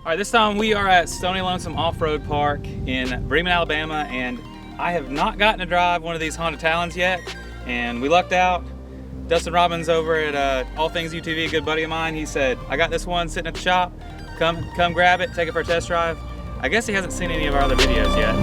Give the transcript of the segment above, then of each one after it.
All right, this time we are at Stony Lonesome Off-Road Park in Bremen, Alabama, and I have not gotten to drive one of these Honda Talons yet, and we lucked out. Dustin Robbins over at All Things UTV, a good buddy of mine, he said, I got this one sitting at the shop, come grab it, take it for a test drive. I guess he hasn't seen any of our other videos yet.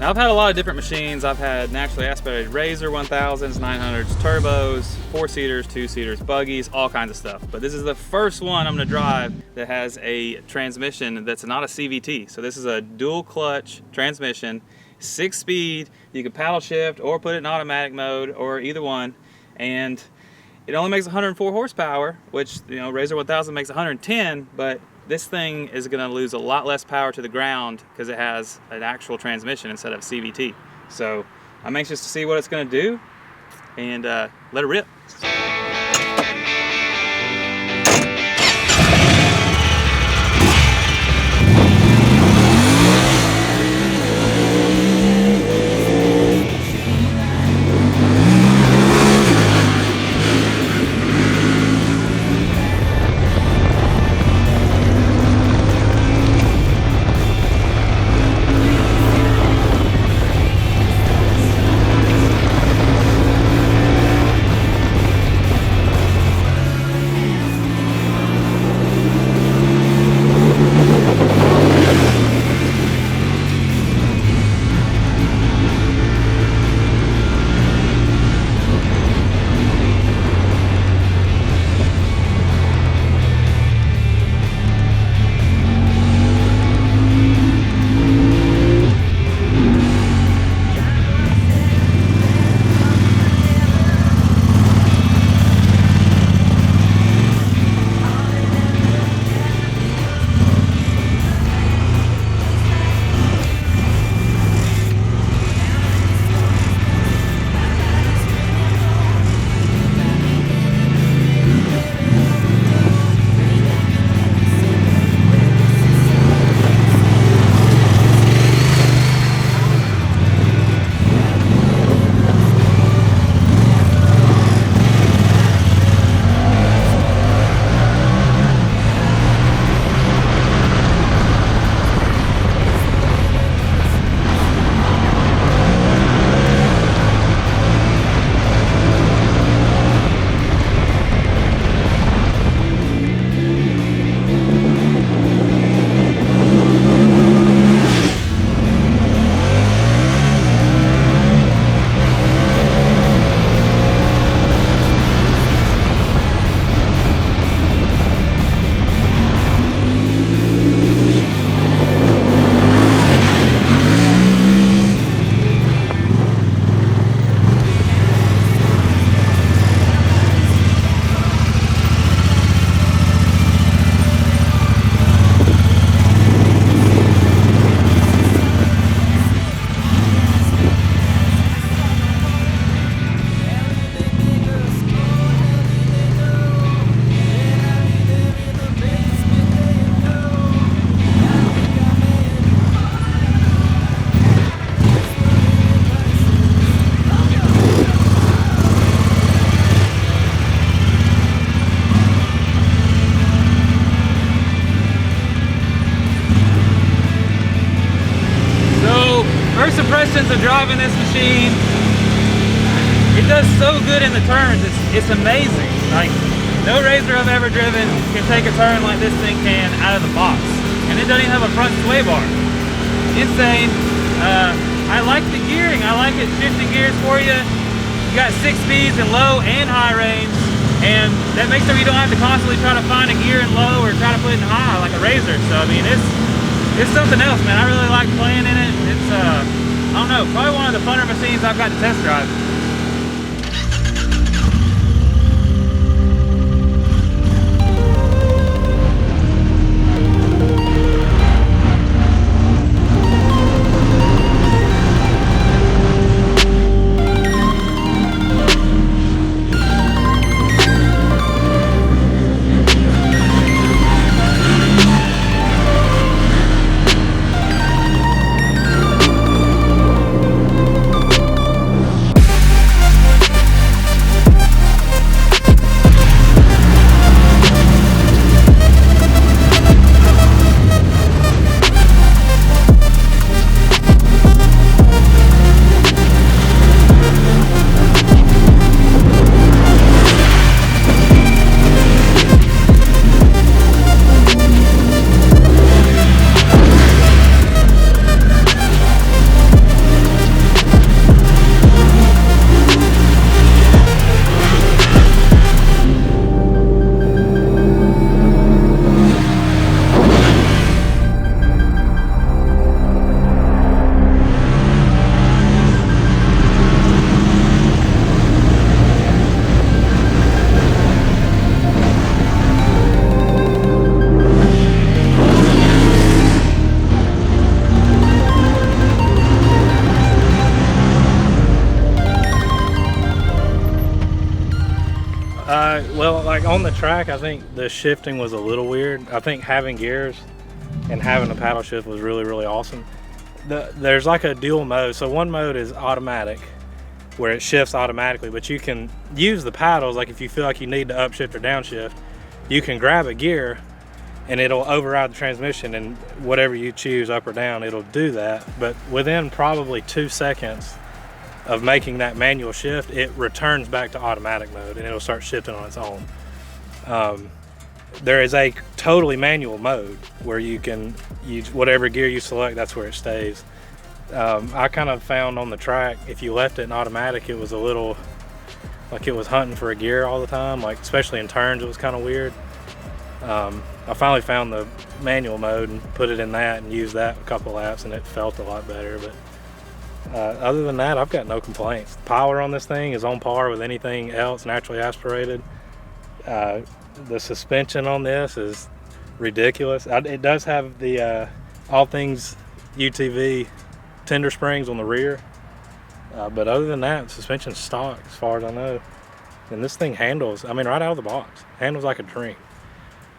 I've had a lot of different machines. I've had naturally aspirated Razor 1000s, 900s, turbos, 4-seaters, 2-seaters, buggies, all kinds of stuff. But this is the first one I'm gonna drive that has a transmission that's not a CVT. So this is a dual clutch transmission, 6-speed. You can paddle shift or put it in automatic mode or either one. And it only makes 104 horsepower, which, you know, Razor 1000 makes 110, but this thing is going to lose a lot less power to the ground because it has an actual transmission instead of CVT. So I'm anxious to see what it's going to do and let it rip. First impressions of driving this machine, it does so good in the turns, it's amazing. Like, no Razor I've ever driven can take a turn like this thing can out of the box. And it doesn't even have a front sway bar. Insane. I like the gearing, I like it shifting gears for you. You got 6 speeds in low and high range, and that makes it so you don't have to constantly try to find a gear in low or try to put it in high like a Razor. So I mean, it's something else, man. I really like playing in it. It's I don't know, probably one of the funner machines I've got to test drive. Well, like on the track, I think the shifting was a little weird. I think having gears and having a paddle shift was really, really awesome. There's like a dual mode. So one mode is automatic, where it shifts automatically, but you can use the paddles. Like if you feel like you need to upshift or downshift, you can grab a gear and it'll override the transmission, and whatever you choose, up or down, it'll do that. But within probably 2 seconds of making that manual shift, it returns back to automatic mode and it'll start shifting on its own. There is a totally manual mode where you can use whatever gear you select, that's where it stays. I kind of found on the track, if you left it in automatic, it was a little like it was hunting for a gear all the time, like especially in turns, it was kind of weird. I finally found the manual mode and put it in that and used that a couple laps, and it felt a lot better. But other than that, I've got no complaints. The power on this thing is on par with anything else naturally aspirated. The suspension on this is ridiculous. It does have the All Things UTV tender springs on the rear, but other than that, suspension's stock as far as I know. And this thing handles, I mean, right out of the box, handles like a dream.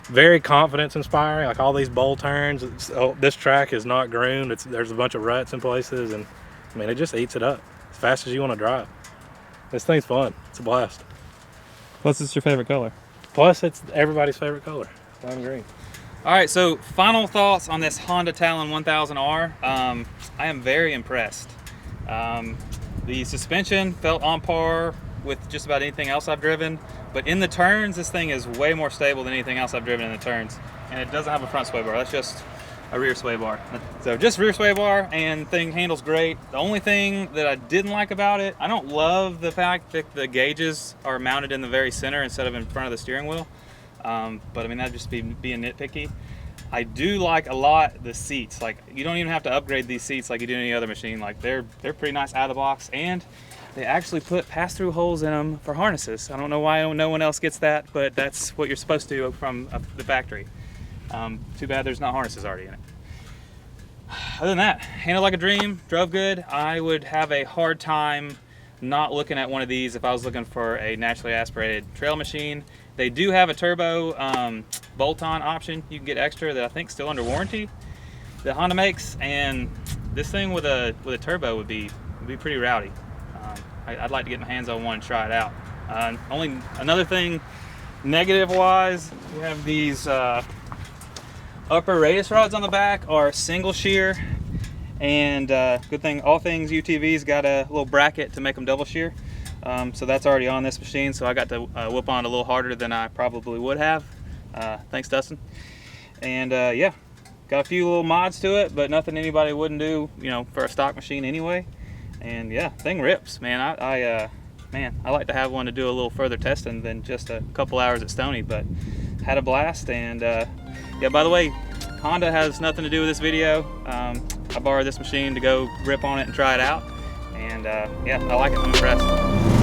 Very confidence inspiring, like all these bowl turns. This track is not groomed. There's a bunch of ruts in places, and I mean, it just eats it up as fast as you want to drive. This thing's fun. It's a blast. Plus, it's your favorite color. Plus, it's everybody's favorite color, lime green. All right, so final thoughts on this Honda Talon 1000R. I am very impressed. The suspension felt on par with just about anything else I've driven, but in the turns, this thing is way more stable than anything else I've driven in the turns. And it doesn't have a front sway bar, that's just a rear sway bar. So just rear sway bar, and thing handles great. The only thing that I didn't like about it, I don't love the fact that the gauges are mounted in the very center instead of in front of the steering wheel. But I mean, that'd just be being nitpicky. I do like a lot the seats. Like, you don't even have to upgrade these seats like you do any other machine. Like, they're pretty nice out of the box, and they actually put pass-through holes in them for harnesses. I don't know why no one else gets that, but that's what you're supposed to from the factory. Too bad there's not harnesses already in it. Other than that, handled like a dream, drove good. I would have a hard time not looking at one of these if I was looking for a naturally aspirated trail machine. They do have a turbo bolt-on option you can get extra that I think is still under warranty that Honda makes, and this thing with a turbo would be pretty rowdy. I'd like to get my hands on one and try it out. Only another thing negative-wise, we have these upper radius rods on the back are single shear, and good thing All Things UTV's got a little bracket to make them double shear. So that's already on this machine, so I got to whoop on it a little harder than I probably would have. Thanks, Dustin. And yeah, got a few little mods to it, but nothing anybody wouldn't do, you know, for a stock machine anyway. And yeah, thing rips, man. I like to have one to do a little further testing than just a couple hours at Stony, but had a blast. And yeah, by the way, Honda has nothing to do with this video. I borrowed this machine to go rip on it and try it out. And yeah, I like it. I'm impressed.